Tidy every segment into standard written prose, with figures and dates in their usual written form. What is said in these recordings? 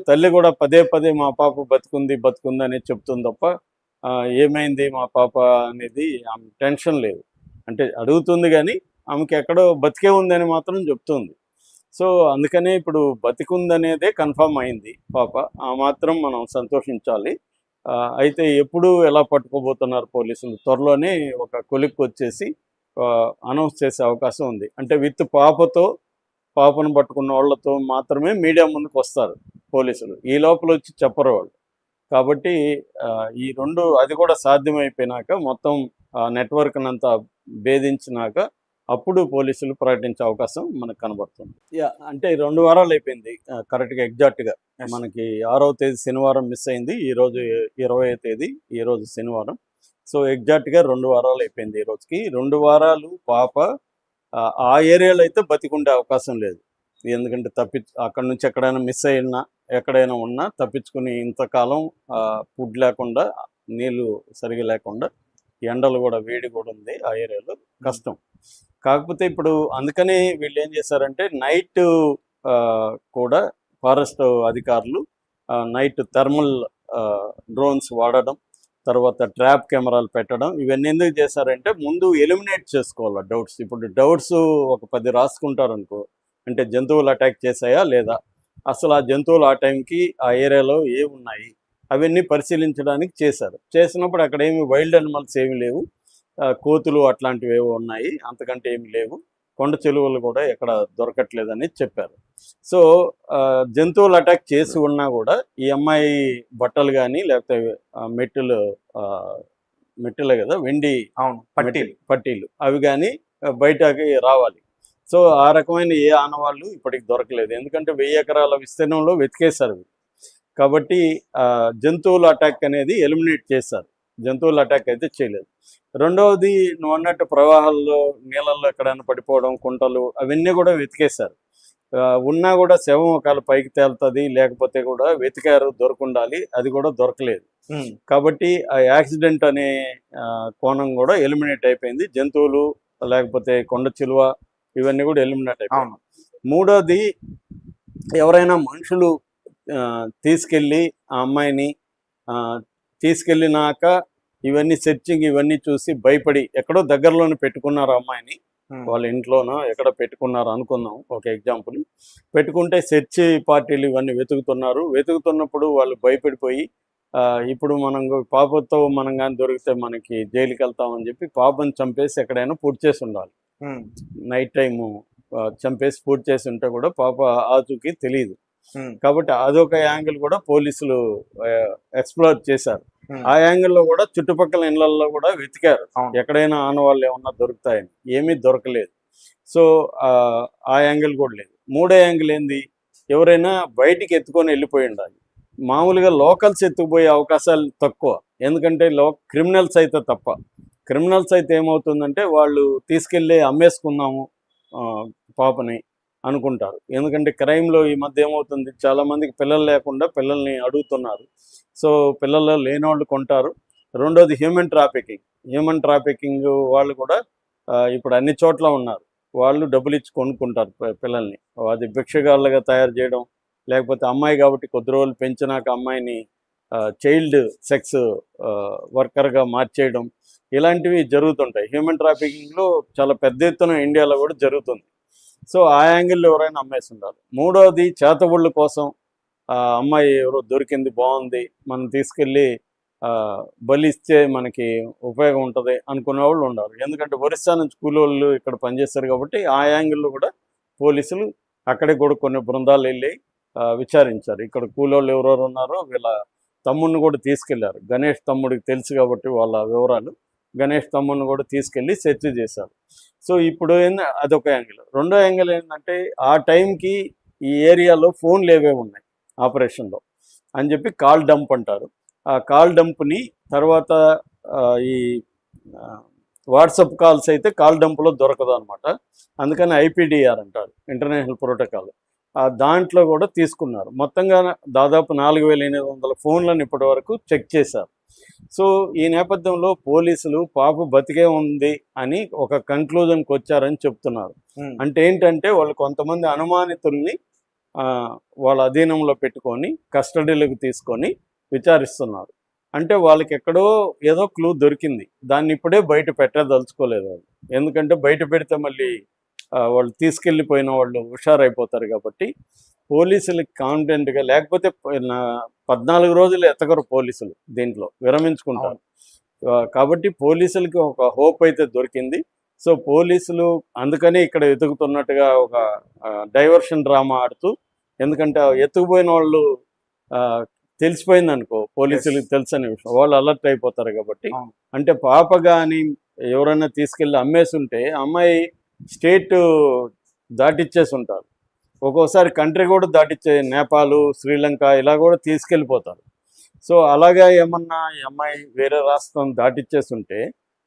తల్లి కూడా పదే పదే మా పాప బతుకుంది బతుకుంది అని చెప్తుంది తప్ప ఏమైంది మా పాప అనేది ఆమె టెన్షన్ లేదు. అంటే అడుగుతుంది కానీ ఆమెకి ఎక్కడో బతికే ఉందని మాత్రం చెప్తుంది. సో అందుకనే ఇప్పుడు బతికుందనేదే కన్ఫర్మ్ అయింది పాప. ఆ మాత్రం మనం సంతోషించాలి. అయితే ఎప్పుడు ఎలా పట్టుకోబోతున్నారు పోలీసులు? త్వరలోనే ఒక కొలిక్కి వచ్చేసి అనౌన్స్ చేసే అవకాశం ఉంది. అంటే విత్ పాపను పట్టుకున్న వాళ్ళతో మాత్రమే మీడియా ముందుకు వస్తారు పోలీసులు. ఈ లోపల వచ్చి చెప్పరు వాళ్ళు. కాబట్టి ఈ రెండు అది కూడా సాధ్యమైపోయినాక మొత్తం నెట్వర్క్నంతా భేదించినాక అప్పుడు పోలీసులు ప్రకటించే అవకాశం మనకు కనబడుతుంది. అంటే 2 వారాలు అయిపోయింది కరెక్ట్గా ఎగ్జాక్ట్గా. మనకి 6వ తేదీ శనివారం మిస్ అయింది, ఈరోజు 20వ తేదీ, ఈరోజు శనివారం. సో ఎగ్జాక్ట్గా 2 వారాలు అయిపోయింది ఈ రోజుకి. 2 వారాలు పాప ఆ ఏరియాలో అయితే బతికుండే అవకాశం లేదు. ఎందుకంటే అక్కడి నుంచి ఎక్కడైనా మిస్ అయినా ఎక్కడైనా ఉన్నా తప్పించుకుని ఇంతకాలం ఫుడ్ లేకుండా, నీళ్ళు సరిగా లేకుండా, ఎండలు కూడా వేడి కూడా ఉంది ఆ ఏరియాలో, కష్టం. కాకపోతే ఇప్పుడు అందుకని వీళ్ళు ఏం చేశారంటే నైట్ కూడా ఫారెస్ట్ అధికారులు నైట్ థర్మల్ డ్రోన్స్ వాడడం, తర్వాత ట్రాప్ కెమెరాలు పెట్టడం, ఇవన్నీ ఎందుకు చేశారంటే ముందు ఎలిమినేట్ చేసుకోవాలి డౌట్స్. ఇప్పుడు డౌట్స్ ఒక 10 రాసుకుంటారు అనుకో, అంటే జంతువులు అటాక్ చేశాయా లేదా, అసలు ఆ జంతువులు ఆ టైంకి ఆ ఏరియాలో ఏమున్నాయి అవన్నీ పరిశీలించడానికి చేసినప్పుడు అక్కడ ఏమి వైల్డ్ అనిమల్స్ ఏమి లేవు, కోతులు అట్లాంటివి ఏవో ఉన్నాయి, అంతకంటే ఏమి లేవు, కొండ చెలువలు కూడా ఎక్కడ దొరకట్లేదని చెప్పారు. సో జంతువులు అటాక్ చేసి ఉన్నా కూడా ఈ అమ్మాయి బట్టలు కానీ లేకపోతే మెట్టులే కదా వెండి పట్టీలు అవి కానీ బయటకి రావాలి. సో ఆ రకమైన ఏ ఆనవాళ్ళు ఇప్పటికి దొరకలేదు. ఎందుకంటే 1000 ఎకరాల విస్తీర్ణంలో వెతికేశారు. కాబట్టి జంతువుల అటాక్ అనేది ఎలిమినేట్ చేశారు, జంతువుల అటాక్ అయితే చేయలేదు. రెండవది నువ్వు అన్నట్టు ప్రవాహాల్లో నీళ్ళల్లో ఎక్కడైనా పడిపోవడం, కుంటలు అవన్నీ కూడా వెతికేశారు. ఉన్నా కూడా శవం ఒకవేళ పైకి తేలుతుంది, లేకపోతే కూడా వెతికారు, దొరకుండాలి, అది కూడా దొరకలేదు. కాబట్టి ఆ యాక్సిడెంట్ అనే కోణం కూడా ఎలిమినేట్ అయిపోయింది. జంతువులు లేకపోతే కొండ చిలువ ఇవన్నీ కూడా ఎలిమినేట్ అయిపోయింది. మూడోది ఎవరైనా మనుషులు తీసుకెళ్ళి ఆ అమ్మాయిని తీసుకెళ్ళినాక ఇవన్నీ సెర్చింగ్ ఇవన్నీ చూసి భయపడి ఎక్కడో దగ్గరలోనే పెట్టుకున్నారు అమ్మాయిని, వాళ్ళ ఇంట్లోనో ఎక్కడ పెట్టుకున్నారు అనుకుందాం, ఒక ఎగ్జాంపుల్. పెట్టుకుంటే సెర్చ్ పార్టీలు ఇవన్నీ వెతుకుతున్నప్పుడు వాళ్ళు భయపడిపోయి ఇప్పుడు మనం పాపతో మనం కానీ దొరికితే మనకి జైలుకి వెళ్తామని చెప్పి పాపను చంపేసి ఎక్కడైనా పూర్తి చేసి ఉండాలి. నైట్ టైము చంపేసి పూర్తి చేసి ఉంటే కూడా పాప ఆచూకీ తెలియదు. కాబట్టి అదొక యాంగిల్ కూడా పోలీసులు ఎక్స్ప్లోర్ చేశారు. ఆ యాంగిల్లో కూడా చుట్టుపక్కల ఇళ్లలో కూడా వెతికారు, ఎక్కడైనా ఆనవాళ్ళు ఏమన్నా దొరుకుతాయని. ఏమీ దొరకలేదు. సో ఆ యాంగిల్ కూడా లేదు. మూడో యాంగిల్ ఏంది, ఎవరైనా బయటికి ఎత్తుకొని వెళ్ళిపోయి ఉండాలి. మామూలుగా లోకల్స్ ఎత్తుకుపోయే అవకాశాలు తక్కువ, ఎందుకంటే క్రిమినల్స్ అయితే తప్ప. క్రిమినల్స్ అయితే ఏమవుతుందంటే వాళ్ళు తీసుకెళ్ళి అమ్మేసుకుందాము పాపని అనుకుంటారు. ఎందుకంటే క్రైమ్లో ఈ మధ్య ఏమవుతుంది, చాలామందికి పిల్లలు లేకుండా పిల్లల్ని అడుగుతున్నారు. సో పిల్లలు లేనివాళ్ళు కొంటారు. రెండోది హ్యూమన్ ట్రాఫికింగ్ వాళ్ళు కూడా ఇప్పుడు అన్ని చోట్ల ఉన్నారు. వాళ్ళు డబ్బులు ఇచ్చి కొనుక్కుంటారు పిల్లల్ని. అది భిక్షగాళ్ళగా తయారు చేయడం, లేకపోతే అమ్మాయి కాబట్టి కొద్ది రోజులు పెంచినాక అమ్మాయిని చైల్డ్ సెక్స్ వర్కర్గా మార్చేయడం, ఇలాంటివి జరుగుతుంటాయి. హ్యూమన్ ట్రాఫికింగ్లో చాలా పెద్ద ఎత్తున ఇండియాలో కూడా జరుగుతుంది. సో ఆ యాంగిల్లో ఎవరైనా అమ్మేసి ఉండాలి. మూడవది చేతబడుల కోసం అమ్మాయి ఎవరో దొరికింది, బాగుంది, మనం తీసుకెళ్ళి బలిస్తే మనకి ఉపయోగం ఉంటుంది అనుకునే వాళ్ళు ఉండాలి. ఎందుకంటే ఒరిస్సా నుంచి కూలోళ్ళు ఇక్కడ పనిచేస్తారు కాబట్టి ఆ యాంగిల్లో కూడా పోలీసులు అక్కడికి కూడా కొన్ని బృందాలు వెళ్ళి విచారించారు. ఇక్కడ కూలోళ్ళు ఎవరెవరు ఉన్నారో వీళ్ళ తమ్ముడిని కూడా తీసుకెళ్లారు. గణేష్ తమ్ముడికి తెలుసు కాబట్టి వాళ్ళ వివరాలు. గణేష్ తమ్ముడిని కూడా తీసుకెళ్ళి సెర్చ్ చేశారు. సో ఇప్పుడు అదొక యాంగిల్. రెండో యాంగిల్ ఏంటంటే ఆ టైంకి ఈ ఏరియాలో ఫోన్లు ఏవేవి ఉన్నాయి ఆపరేషన్లో అని చెప్పి కాల్ డంప్ అంటారు. ఆ కాల్ డంప్ని తర్వాత ఈ వాట్సాప్ కాల్స్ అయితే కాల్ డంప్లో దొరకదు అనమాట. అందుకని ఐపీడీఆర్ అంటారు, ఇంటర్నేషనల్ ప్రోటోకాల్. దాంట్లో కూడా తీసుకున్నారు. మొత్తంగా దాదాపు 4800 ఫోన్లను ఇప్పటి వరకు చెక్ చేశారు. సో ఈ నేపథ్యంలో పోలీసులు పాప బతికే ఉంది అని ఒక కన్క్లూజన్కి వచ్చారని చెప్తున్నారు. అంటే ఏంటంటే వాళ్ళు కొంతమంది అనుమానితుల్ని వాళ్ళ అధీనంలో పెట్టుకొని కస్టడీలోకి తీసుకొని విచారిస్తున్నారు. అంటే వాళ్ళకి ఎక్కడో ఏదో క్లూ దొరికింది. దాన్ని ఇప్పుడే బయట పెట్టదలుచుకోలేదు వాళ్ళు. ఎందుకంటే బయట పెడితే మళ్ళీ వాళ్ళు తీసుకెళ్ళిపోయిన వాళ్ళు హుషారైపోతారు కాబట్టి పోలీసులకి కాన్ఫిడెంట్గా, లేకపోతే 14 రోజులు ఎత్తగరు పోలీసులు, దీంట్లో విరమించుకుంటారు. కాబట్టి పోలీసులకి ఒక హోప్ అయితే దొరికింది. సో పోలీసులు అందుకని ఇక్కడ వెతుకుతున్నట్టుగా ఒక డైవర్షన్ డ్రామా ఆడుతూ, ఎందుకంటే ఎత్తుకుపోయిన వాళ్ళు తెలిసిపోయింది అనుకో, పోలీసులకు తెలుసనే విషయం, వాళ్ళు అలర్ట్ అయిపోతారు కాబట్టి. అంటే పాప కానీ ఎవరైనా తీసుకెళ్ళి అమ్మేసి ఉంటే అమ్మాయి స్టేట్ దాటిచ్చేసి ఉంటారు, ఒక్కోసారి కంట్రీ కూడా దాటిచ్చే, నేపాల్, శ్రీలంక ఇలా కూడా తీసుకెళ్ళిపోతారు. సో అలాగా ఏమన్నా ఈ అమ్మాయి వేరే రాష్ట్రం దాటిచ్చేసి ఉంటే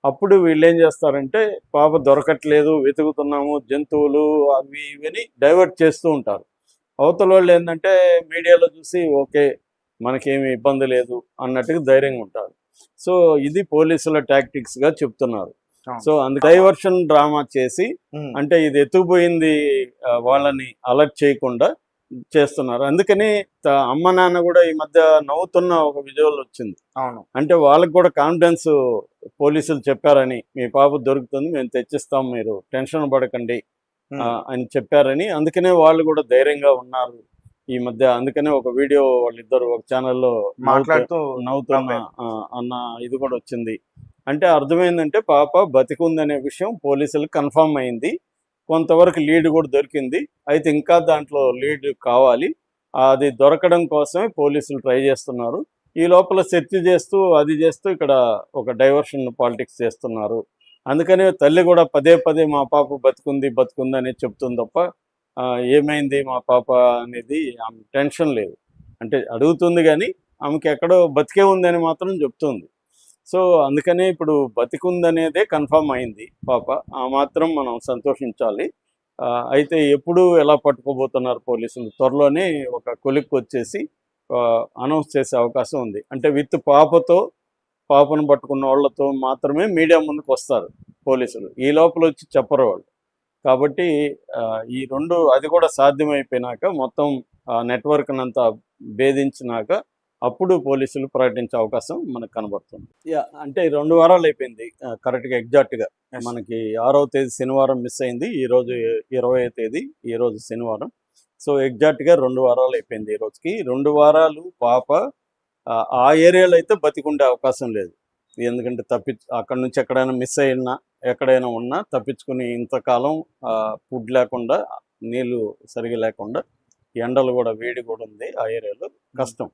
అప్పుడు వీళ్ళు ఏం చేస్తారంటే పాప దొరకట్లేదు, వెతుకుతున్నాము, జంతువులు అవి ఇవని డైవర్ట్ చేస్తూ ఉంటారు. అవతల వాళ్ళు ఏంటంటే మీడియాలో చూసి ఓకే మనకేమి ఇబ్బంది లేదు అన్నట్టుగా ధైర్యంగా ఉంటారు. సో ఇది పోలీసుల టాక్టిక్స్గా చెప్తున్నారు. సో అందుకు డైవర్షన్ డ్రామా చేసి, అంటే ఇది ఎత్తుకుపోయింది వాళ్ళని అలర్ట్ చేయకుండా చేస్తున్నారు. అందుకని అమ్మ నాన్న కూడా ఈ మధ్య నవ్వుతున్న ఒక విజువల్ వచ్చింది. అంటే వాళ్ళకి కూడా కాన్ఫిడెన్స్, పోలీసులు చెప్పారని మీ పాప దొరుకుతుంది, మేము తెచ్చిస్తాం, మీరు టెన్షన్ పడకండి అని చెప్పారని. అందుకనే వాళ్ళు కూడా ధైర్యంగా ఉన్నారు ఈ మధ్య. అందుకనే ఒక వీడియో వాళ్ళిద్దరు ఒక ఛానల్లో నవ్వుతున్న అన్న ఇది కూడా వచ్చింది. అంటే అర్థమైందంటే పాప బతికుందనే విషయం పోలీసులకు కన్ఫర్మ్ అయింది. కొంతవరకు లీడ్ కూడా దొరికింది. అయితే ఇంకా దాంట్లో లీడ్ కావాలి. అది దొరకడం కోసమే పోలీసులు ట్రై చేస్తున్నారు. ఈ లోపల సెర్చ్ చేస్తూ అది చేస్తూ ఇక్కడ ఒక డైవర్షన్ పాలిటిక్స్ చేస్తున్నారు. అందుకనే తల్లి కూడా పదే పదే మా పాప బతుకుంది అని చెప్తుంది తప్ప ఏమైంది మా పాప అనేది ఆమె టెన్షన్ లేదు. అంటే అడుగుతుంది కానీ ఆమెకి ఎక్కడో బతికే ఉందని మాత్రం చెప్తుంది. సో అందుకనే ఇప్పుడు బతికుందనేదే కన్ఫర్మ్ అయింది పాప. ఆ మాత్రం మనం సంతోషించాలి. అయితే ఎప్పుడు ఎలా పట్టుకోబోతున్నారు పోలీసులు, త్వరలోనే ఒక కొలిక్కి వచ్చేసి అనౌన్స్ చేసే అవకాశం ఉంది. అంటే విత్ పాపను పట్టుకున్న వాళ్ళతో మాత్రమే మీడియా ముందుకు వస్తారు పోలీసులు, ఈ లోపల వచ్చి చెప్పరు వాళ్ళు. కాబట్టి ఈ రెండు అది కూడా సాధ్యమైపోయినాక, మొత్తం నెట్వర్క్ అంతా భేదించినాక అప్పుడు పోలీసులు ప్రకటించే అవకాశం మనకు కనబడుతుంది. అంటే 2 వారాలు అయిపోయింది కరెక్ట్గా, ఎగ్జాక్ట్గా. మనకి 6వ తేదీ శనివారం మిస్ అయింది, ఈరోజు 20వ తేదీ, ఈరోజు శనివారం. సో ఎగ్జాక్ట్గా 2 వారాలు అయిపోయింది ఈ రోజుకి. 2 వారాలు పాప ఆ ఏరియాలో అయితే బతికుండే అవకాశం లేదు. ఎందుకంటే అక్కడ నుంచి ఎక్కడైనా మిస్ అయినా, ఎక్కడైనా ఉన్నా తప్పించుకుని, ఇంతకాలం ఫుడ్ లేకుండా, నీళ్ళు సరిగా లేకుండా, ఎండలు కూడా, వేడి కూడా ఉంది ఆ ఏరియాలో, కష్టం.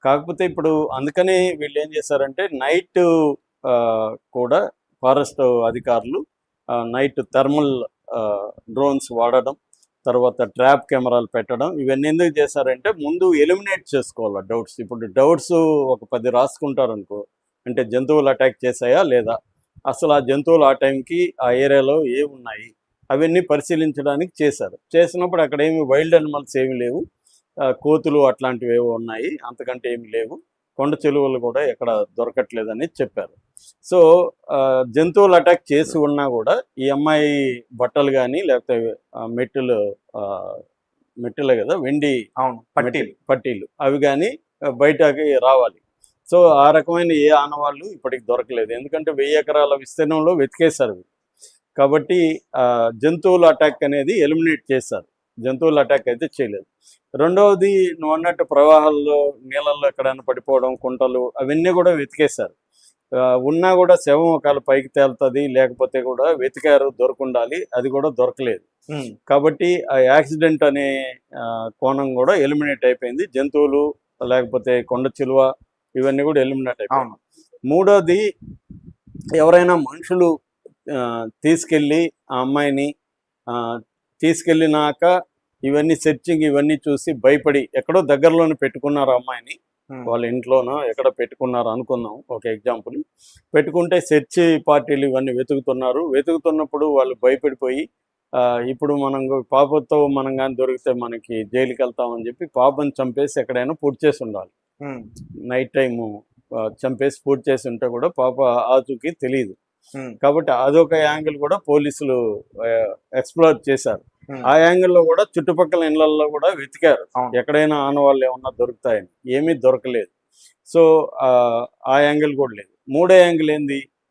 కాకపోతే ఇప్పుడు అందుకని వీళ్ళు ఏం చేశారంటే నైట్ కూడా ఫారెస్ట్ అధికారులు నైట్ థర్మల్ డ్రోన్స్ వాడడం, తర్వాత ట్రాప్ కెమెరాలు పెట్టడం, ఇవన్నీ ఎందుకు చేశారంటే ముందు ఎలిమినేట్ చేసుకోవాలి డౌట్స్. ఇప్పుడు డౌట్స్ ఒక 10 రాసుకుంటారు అనుకో, అంటే జంతువులు అటాక్ చేశాయా లేదా, అసలు ఆ జంతువులు ఆ టైంకి ఆ ఏరియాలో ఏమున్నాయి అవన్నీ పరిశీలించడానికి చేశారు. చేసినప్పుడు అక్కడ ఏమి వైల్డ్ అనిమల్స్ ఏమి లేవు, కోతులు అట్లాంటివి ఏవో ఉన్నాయి, అంతకంటే ఏమి లేవు, కొండ చెలువలు కూడా ఎక్కడ దొరకట్లేదని చెప్పారు. సో జంతువులు అటాక్ చేసి ఉన్నా కూడా ఈ అమ్మాయి బట్టలు కానీ, లేకపోతే మెట్టులే కదా, వెండి పట్టీలు అవి కానీ బయటకి రావాలి. సో ఆ రకమైన ఏ ఆనవాళ్ళు ఇప్పటికి దొరకలేదు, ఎందుకంటే 1000 ఎకరాల విస్తీర్ణంలో వెతికేశారు. కాబట్టి జంతువుల అటాక్ అనేది ఎలిమినేట్ చేశారు, జంతువుల అటాక్ అయితే చేయలేదు. రెండవది నువ్వు అన్నట్టు ప్రవాహాల్లో, నీళ్ళల్లో ఎక్కడైనా పడిపోవడం, కుంటలు, అవన్నీ కూడా వెతికేశారు. ఉన్నా కూడా శవం ఒకవేళ పైకి తేలుతుంది, లేకపోతే కూడా వెతికారు, దొరకుండాలి, అది కూడా దొరకలేదు. కాబట్టి ఆ యాక్సిడెంట్ అనే కోణం కూడా ఎలిమినేట్ అయిపోయింది. జంతువులు లేకపోతే కొండ చిలువ ఇవన్నీ కూడా ఎలిమినేట్ అయిపోయింది. మూడోది, ఎవరైనా మనుషులు తీసుకెళ్ళి ఆ అమ్మాయిని తీసుకెళ్ళినాక ఇవన్నీ సెర్చింగ్ ఇవన్నీ చూసి భయపడి ఎక్కడో దగ్గరలోనే పెట్టుకున్నారు అమ్మాయిని, వాళ్ళ ఇంట్లోనో ఎక్కడ పెట్టుకున్నారు అనుకుందాం, ఒక ఎగ్జాంపుల్. పెట్టుకుంటే సెర్చ్ పార్టీలు ఇవన్నీ వెతుకుతున్నప్పుడు వాళ్ళు భయపడిపోయి ఇప్పుడు మనం పాపతో మనం కానీ దొరికితే మనకి జైలుకి వెళ్తామని చెప్పి పాపను చంపేసి ఎక్కడైనా పూర్తి చేసి ఉండాలి. నైట్ టైము చంపేసి పూర్తి చేసి ఉంటే కూడా పాప ఆచూకీ తెలియదు. కాబట్టి అదొక యాంగిల్ కూడా పోలీసులు ఎక్స్ప్లోర్ చేశారు. ఆ యాంగిల్లో కూడా చుట్టుపక్కల ఇళ్లలో కూడా వెతికారు అవును. ఎక్కడైనా ఆనవాళ్ళు ఏమన్నా దొరుకుతాయని, ఏమీ దొరకలేదు. సో ఆ యాంగిల్ కూడా లేదు. మూడో యాంగిల్ ఏంది,